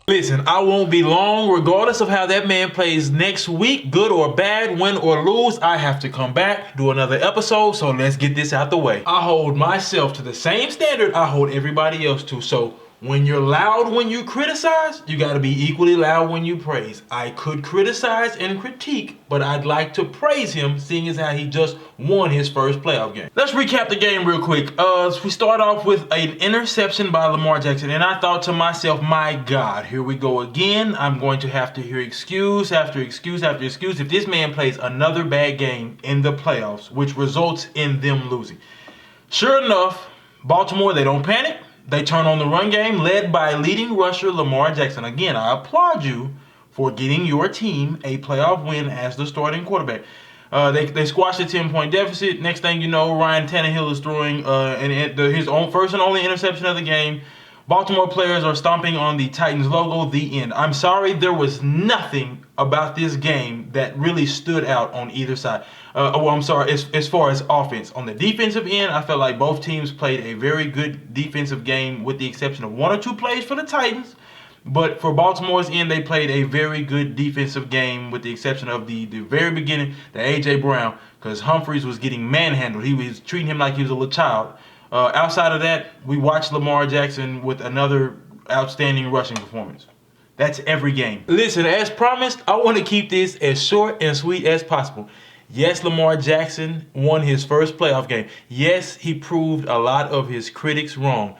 Listen, I won't be long. Regardless of how that man plays next week, good or bad, win or lose, I have to come back, do another episode, so let's get this out the way. I hold myself to the same standard I hold everybody else to, so when you're loud when you criticize, you gotta be equally loud when you praise. I could criticize and critique, but I'd like to praise him, seeing as how he just won his first playoff game. Let's recap the game real quick. We start off with an interception by Lamar Jackson, and I thought to myself, my God, here we go again. I'm going to have to hear excuse after excuse after excuse if this man plays another bad game in the playoffs, which results in them losing. Sure enough, Baltimore, they don't panic. They turn on the run game led by leading rusher Lamar Jackson. Again, I applaud you for getting your team a playoff win as the starting quarterback. They squashed a 10-point deficit. Next thing you know, Ryan Tannehill is throwing his own first and only interception of the game. Baltimore players are stomping on the Titans logo. The end. I'm sorry, there was nothing about this game that really stood out on either side. I'm sorry, as far as offense. On the defensive end, I felt like both teams played a very good defensive game with the exception of one or two plays for the Titans. But for Baltimore's end, they played a very good defensive game with the exception of the very beginning, the A.J. Brown, because Humphries was getting manhandled. He was treating him like he was a little child. Outside of that, we watched Lamar Jackson with another outstanding rushing performance. That's every game. Listen, as promised, I want to keep this as short and sweet as possible. Yes, Lamar Jackson won his first playoff game. Yes, he proved a lot of his critics wrong.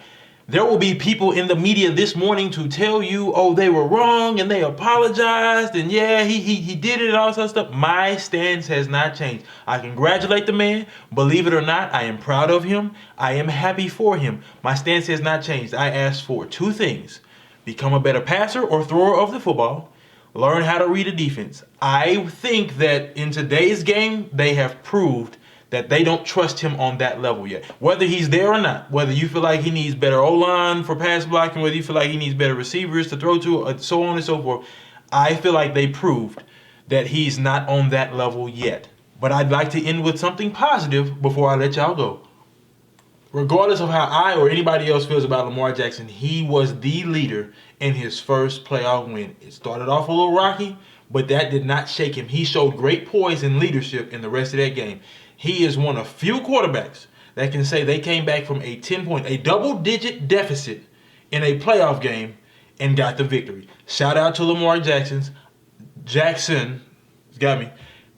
There will be people in the media this morning to tell you, oh, they were wrong and they apologized and yeah, he did it and all that stuff. My stance has not changed. I congratulate the man. Believe it or not, I am proud of him. I am happy for him. My stance has not changed. I asked for two things: become a better passer or thrower of the football, learn how to read a defense. I think that in today's game, they have proved that they don't trust him on that level yet. Whether he's there or not, whether you feel like he needs better O-line for pass blocking, whether you feel like he needs better receivers to throw to, so on and so forth, I feel like they proved that he's not on that level yet. But I'd like to end with something positive before I let y'all go. Regardless of how I or anybody else feels about Lamar Jackson, he was the leader in his first playoff win. It started off a little rocky, but that did not shake him. He showed great poise and leadership in the rest of that game. He is one of few quarterbacks that can say they came back from a double-digit deficit in a playoff game and got the victory. Shout out to Lamar Jackson, got me.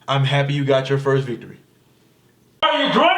I'm happy you got your first victory. Are you drunk?